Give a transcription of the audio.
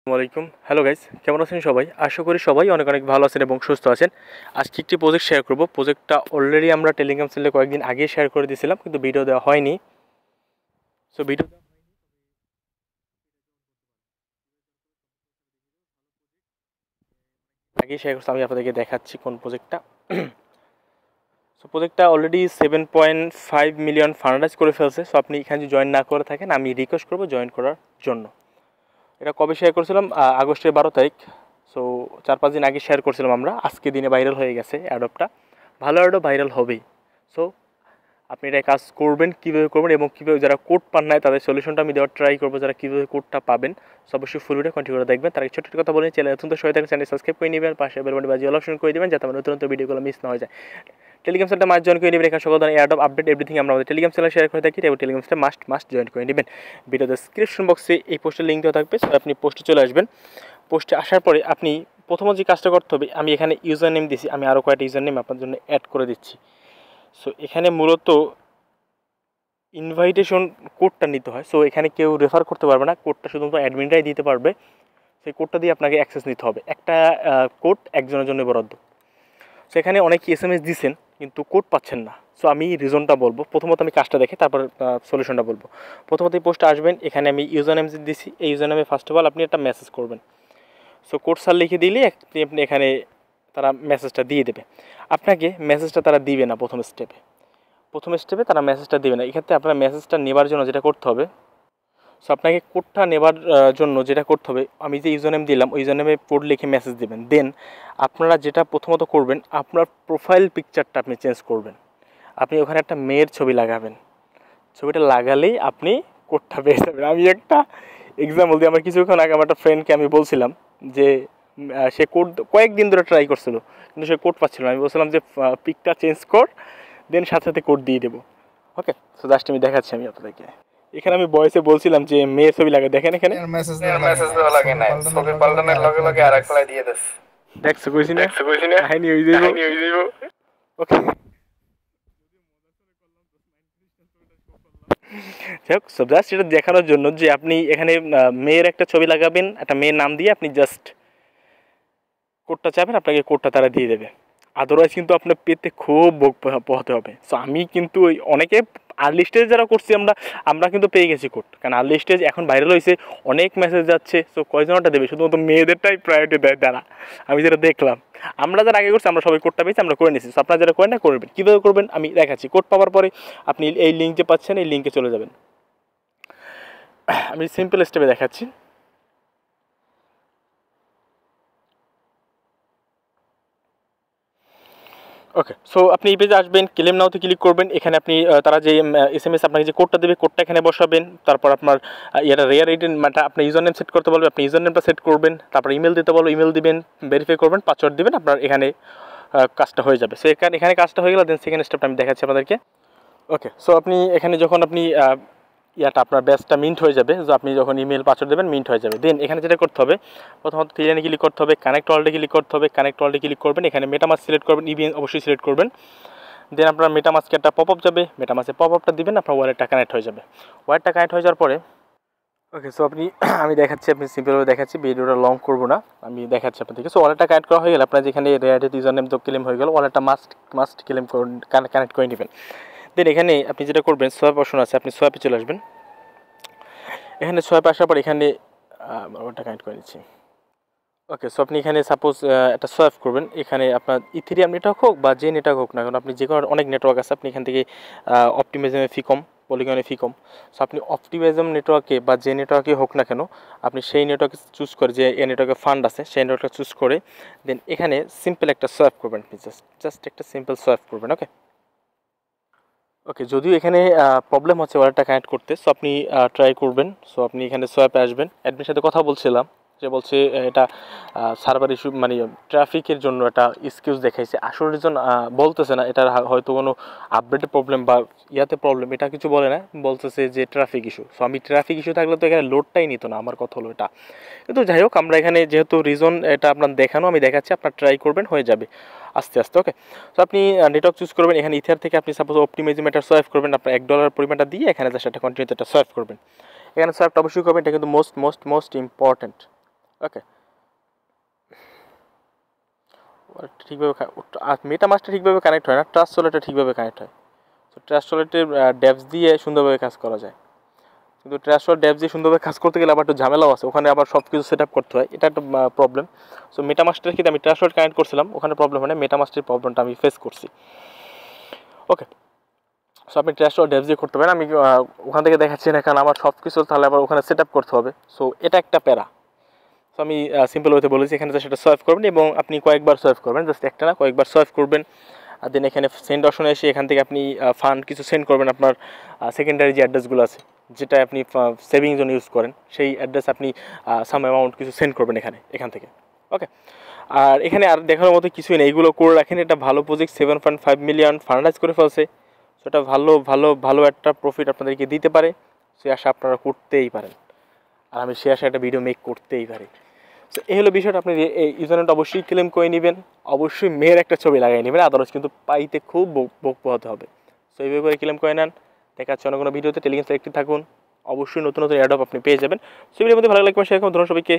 আসসালামাইকুম hello guys, কেমন আছেন সবাই? আশা করি সবাই অনেক অনেক ভালো আছেন এবং সুস্থ আছেন। আজকে একটি প্রজেক্ট শেয়ার করব। প্রজেক্টটা অলরেডি আমরা টেলিগ্রাম চ্যানেলে কয়েকদিন আগে শেয়ার করে দিয়েছিলাম, কিন্তু ভিডিও দেওয়া হয়নি। সো ভিডিও আগে শেয়ার করছি, আমি আপনাদেরকে দেখাচ্ছি কোন প্রজেক্টটা। সো প্রজেক্টটা অলরেডি 7.5 মিলিয়ন ফান্ডরাইজ করে ফেলছে। সো আপনি এখানে যদি জয়েন না করে থাকেন, আমি রিকোয়েস্ট করবো জয়েন করার জন্য। এটা কবে শেয়ার করেছিলাম? আগস্টের 12 তারিখ। সো 4-5 দিন আগে শেয়ার করছিলাম আমরা। আজকে দিনে ভাইরাল হয়ে গেছে অ্যাডপটা। ভালো অ্যাডপ ভাইরাল হবেই। সো আপনি এটা কাজ করবেন, কীভাবে করবেন এবং কীভাবে যারা কোড পান নাই তাদের সলিউশনটা আমি দেওয়ার ট্রাই করবো, যারা কীভাবে কোডটা পাবেন। সো অবশ্যই ফুল ভিডিও কন্টিনিউ করে দেখবেন। তার ছোট্ট কথা বলেন, চ্যানেল নতুন সবাই থাকেন, চ্যানেল সাবস্ক্রাইব করে নেবেন, পাশে বেল বাটন বাজিয়ে অল অপশন করে দেবেন, যাতে আমার নতুন নতুন ভিডিওগুলো মিস না হয়ে যায়। টেলিগ্রাম চ্যানেলটা মাস্ট জয়েন করে নেবেন। এখানে সকল ধরনের অ্যাডপ আপডেট এভরিথিং আমরা আমাদের টেলিগ্রাম চ্যানেলে শেয়ার করে থাকি, এবং টেলিগ্রাম চ্যানেল মাস্ট জয়েন করে নেবেন। ভিডিও ডেসক্রিপশন বক্সে এই পোস্টের লিঙ্ক দেওয়া থাকবে। সো আপনি পোস্টে চলে আসবেন। পোস্টে আসার পরে আপনি প্রথমত যে কাজটা করতে হবে, আমি এখানে ইউজার নেম দিয়েছি, আমি আরও কয়েকটা ইউজার নেম আপনার জন্য অ্যাড করে দিচ্ছি। সো এখানে মূলত ইনভাইটেশন কোডটা নিতে হয়। সো এখানে কেউ রেফার করতে পারবে না, কোডটা শুধুমাত্র অ্যাডমিনরাই দিতে পারবে। সেই কোডটা দিয়ে আপনাকে অ্যাক্সেস নিতে হবে। একটা কোড একজনের জন্য বরাদ্দ। সো এখানে অনেক SMS দিচ্ছেন কিন্তু কোড পাচ্ছেন না। সো আমি রিজনটা বলবো। প্রথমত আমি কাজটা দেখে তারপর সলিউশনটা বলবো। প্রথমত এই পোস্টে আসবেন, এখানে আমি ইউজার নেম দিচ্ছি। এই ইউজার নেমে ফার্স্ট অফ অল আপনি একটা মেসেজ করবেন। সো কোড স্যার লিখে দিলে আপনি এখানে তারা মেসেজটা দিয়ে দেবে। আপনাকে মেসেজটা তারা দিবে না প্রথম স্টেপে তারা মেসেজটা দেবে না। এক্ষেত্রে আপনার মেসেজটা নেবার জন্য যেটা করতে হবে, সো আপনাকে কোডটা নেবার জন্য যেটা করতে হবে, আমি যে ইউজার নেম দিলাম ওই ইউজার নেমে কোড লিখে মেসেজ দেবেন। দেন আপনারা যেটা প্রথমত করবেন, আপনার প্রোফাইল পিকচারটা আপনি চেঞ্জ করবেন। আপনি ওখানে একটা মেয়ের ছবি লাগাবেন। ছবিটা লাগালেই আপনি কোডটা পেয়ে যাবেন। আমি একটা এক্সাম্পল দিই। আমার কিছুক্ষণ আগে আমার একটা ফ্রেন্ডকে আমি বলছিলাম যে সে কোড কয়েকদিন ধরে ট্রাই করছিল, কিন্তু সে কোড পাচ্ছিল না। আমি বলছিলাম যে পিকটা চেঞ্জ কর, দেন সাথে সাথে কোড দিয়ে দেবো। ওকে, সো জাস্ট আমি দেখাচ্ছি আমি আপনাদেরকে। এখানে আমি ভয়েসে বলছিলাম যে মেয়ের ছবি লাগে, দেখেন এখানে মেসেজ দেওয়া লাগে না, ছবি পাল্টানোর লগে লগে আর একলাই দিয়ে দেস। দেখছো কইছি না কাহিনী হয়ে যাইব। ওকে, যাই হোক, সো জাস্ট এটা দেখানোর জন্য যে আপনি এখানে মেয়ের একটা ছবি লাগাবেন, একটা মেয়ের নাম দিয়ে আপনি জাস্ট কোডটা চাবেন, আপনাকে কোডটা তারা দিয়ে দেবে। আদারওয়াইজ কিন্তু আপনার পেতে খুব ভোগ পোহাতে হবে। সো আমি কিন্তু ওই অনেকে আর্লি স্টেজ যারা করছি আমরা কিন্তু পেয়ে গেছি কোড, কারণ আর্লি স্টেজ এখন ভাইরাল হয়েছে, অনেক মেসেজ যাচ্ছে। সো কয়জনটা দেবে? শুধুমাত্র মেয়েদেরটাই প্রায়োরিটি দেয় তারা, আমি যেটা দেখলাম। আমরা যারা আগে করছি আমরা সবাই কোডটা পেয়েছি, আমরা করে নিয়েছি। সো আপনারা যারা করেন না করবেন। কীভাবে করবেন আমি দেখাচ্ছি। কোড পাওয়ার পরে আপনি এই লিঙ্ক যে পাচ্ছেন এই লিঙ্কে চলে যাবেন। আমি সিম্পল স্টেপে দেখাচ্ছি। ওকে, সো আপনি এই পেজে আসবেন, ক্লেম নাওতে ক্লিক করবেন। এখানে আপনি তারা যে SMS আপনাকে যে কোডটা দেবে, কোডটা এখানে বসাবেন। তারপর আপনার এটা রেয়ার আইডেন্ট মানে আপনার ইউজার নেম সেট করতে বলবে, আপনি ইউজার নেমটা সেট করবেন। তারপর ইমেল দিতে বলবো, ইমেল দিবেন, ভেরিফাই করবেন, পাসওয়ার্ড দিবেন, আপনার এখানে কাজটা হয়ে যাবে। সো এখানে কাজটা হয়ে গেলে দেন সেকেন্ড স্টেপটা আমি দেখাচ্ছি আপনাদেরকে। ওকে, সো আপনি এখানে যখন আপনি আপনার ব্যাচটা মিন্ট হয়ে যাবে, যে আপনি যখন ইমেল পাসওয়ার্ড দেবেন মিন্ট হয়ে যাবে। দেন এখানে যেটা করতে হবে, প্রথমত থ্রি লাইনে ক্লিক করতে হবে, কানেক্ট ওয়ালেটে ক্লিক করতে হবে। কানেক্ট ওয়ালেটে ক্লিক করবেন, এখানে মেটামাস্ক সিলেক্ট করবেন, ইভিএন অবশ্যই সিলেক্ট করবেন। দেন আপনার মেটামাস্কে একটা পপ আপ যাবে, মেটামাস্কে পপ আপটা দিবেন, আপনার ওয়ালেটটা কানেক্ট হয়ে যাবে। ওয়ালেটটা কানেক্ট হয়ে যাওয়ার পরে ওকে, সো আপনি আমি দেখাচ্ছি, আপনি সিম্পলভাবে দেখাচ্ছি, ভিডিওটা লং করবো না, আমি দেখাচ্ছি আপনাদেরকে। সো ওয়ালেটটা কানেক্ট করা হয়ে গেলে আপনার যেখানে রেয়ারের ইউজার নেম তো ক্লেম হয়ে গেল, ওয়ালেটটা মাস্ট ক্লেম কানেক্ট করে নেবেন। দেন এখানে আপনি যেটা করবেন, সোয়াপ অপশন আছে, আপনি সোয়াপে চলে আসবেন। এখানে সোয়াপে আসার পর এখানে ওটা কানেক্ট করে নিচ্ছি। ওকে, সো আপনি এখানে সাপোজ একটা সোয়াপ করবেন। এখানে আপনার ইথেরিয়াম নেটওয়ার্ক হোক বা যে নেটওয়ার্ক হোক না কারণ, আপনি যে কোনো অনেক নেটওয়ার্ক আছে, আপনি এখান থেকে অপটিমাইজমে ফি কম, পলিগনে ফি কম। সো আপনি অপটিমাইজম নেটওয়ার্কে বা যে নেটওয়ার্কে হোক না কেন, আপনি সেই নেটওয়ার্কে চুজ করে, যে এই নেটওয়ার্কে ফান্ড আছে সেই নেটওয়ার্কটা চুজ করে দেন এখানে সিম্পল একটা সোয়াপ করবেন। আপনি জাস্ট একটা সিম্পল সোয়াপ করবেন। ওকে, যদিও এখানে প্রবলেম হচ্ছে ওয়ালেটটা কানেক্ট করতে, সো আপনি ট্রাই করবেন। সো আপনি এখানে সোয়াপে আসবেন। অ্যাডমিনের সাথে কথা বলছিলাম, যে বলছে এটা সার্ভার ইস্যু, মানে ট্রাফিকের জন্য একটা এক্সকিউজ দেখাইছে। আসল রিজন বলতেছে না, এটার হয়তো কোনো আপডেটের প্রবলেম বা প্রবলেম, এটা কিছু বলে না, বলতেছে যে ট্রাফিক ইস্যু। সো আমি ট্রাফিক ইস্যু থাকলে তো এখানে লোডটাই নিত না, আমার কথা হলো এটা। কিন্তু যাই হোক, আমরা এখানে যেহেতু রিজন এটা আপনার দেখানো, আমি দেখাচ্ছি, আপনার ট্রাই করবেন, হয়ে যাবে আস্তে আস্তে। ওকে, তো আপনি নেটওয়ার্ক চুজ করবেন। এখানে ইথার থেকে আপনি সাপোজ অপটিমাইজম এটা সোয়াইপ করবেন, আপনার $1 পরিমাণটা দিয়ে এখানে জাস্ট একটা কন্টিনিউতে একটা সোয়াইপ করবেন। এখানে সোয়াইপটা অবশ্যই করবেন, এটা কিন্তু মোস্ট ইম্পর্টেন্ট। ওকে, ঠিকভাবে মেটামাস্কটা ঠিকভাবে কানেক্ট হয় না, ট্রাস্ট ওয়ালেটটা ঠিকভাবে কানেক্ট হয়। তো ট্রাস্ট ওয়ালেটের ড্যাপস দিয়ে সুন্দরভাবে কাজ করা যায়, কিন্তু ট্রাস্ট ওয়ালেট ড্যাপস দিয়ে সুন্দরভাবে কাজ করতে গেলে আবার একটু ঝামেলাও আছে, ওখানে আবার সব কিছু সেট আপ করতে হয়, এটা একটা প্রবলেম। সো মেটামাস্কটার ক্ষেত্রে আমি ট্রাস্ট ওয়ালেট কানেক্ট করছিলাম, ওখানে প্রবলেম হয় না, মেটামাস্কের প্রবলেমটা আমি ফেস করছি। ওকে, সো আপনি ট্রাস্ট ওয়ালেট ড্যাপস দিয়ে করতে পারেন, আমি ওখান থেকে দেখাচ্ছি না, কারণ আমার সব কিছু তাহলে আবার ওখানে সেট আপ করতে হবে। সো এটা একটা প্যারা। সো আমি সিম্পল ওয়েতে বলেছি, এখানে সেটা সোয়াইপ করবেন এবং আপনি কয়েকবার সোয়াইপ করবেন, জাস্ট একটা না, কয়েকবার সোয়াইপ করবেন। আর দেন এখানে সেন্ড অপশনে এসে এখান থেকে আপনি ফান্ড কিছু সেন্ড করবেন, আপনার সেকেন্ডারি যে অ্যাড্রেসগুলো আছে, যেটা আপনি সেভিং জন্য ইউজ করেন, সেই অ্যাড্রেস আপনি সাম অ্যামাউন্ট কিছু সেন্ড করবেন এখান থেকে। ওকে, আর এখানে আর দেখার মতো কিছুই নেই, এগুলো করে রাখেন, এটা ভালো প্রজেক্ট, 7.5 মিলিয়ন ফান্ডাইজ করে ফেলছে। সেটা ভালো ভালো ভালো একটা প্রফিট আপনাদেরকে দিতে পারে, সে আশা আপনারা করতেই পারেন, আর আমি সে আশা একটা ভিডিও মেক করতেই পারি। সো এই হলো বিষয়টা, আপনি এই ইউজারনেমটা অবশ্যই ক্লেম করে নেবেন, অবশ্যই মেয়ের একটা ছবি লাগাই নেবেন, আদারওয়াইজ কিন্তু পাইতে খুব বক পোহাতে হবে। সো এইভাবে করে ক্লেম করে নেন। দেখা যাচ্ছে অন্য কোনো ভিডিওতে, টেলিগ্রাম সেক্টে থাকুন, অবশ্যই নতুন নতুন অ্যাডপ আপনি পেয়ে যাবেন। সো ভিডিওর মধ্যে ভালো লাগবে, সেরকম ধরুন সবাইকে।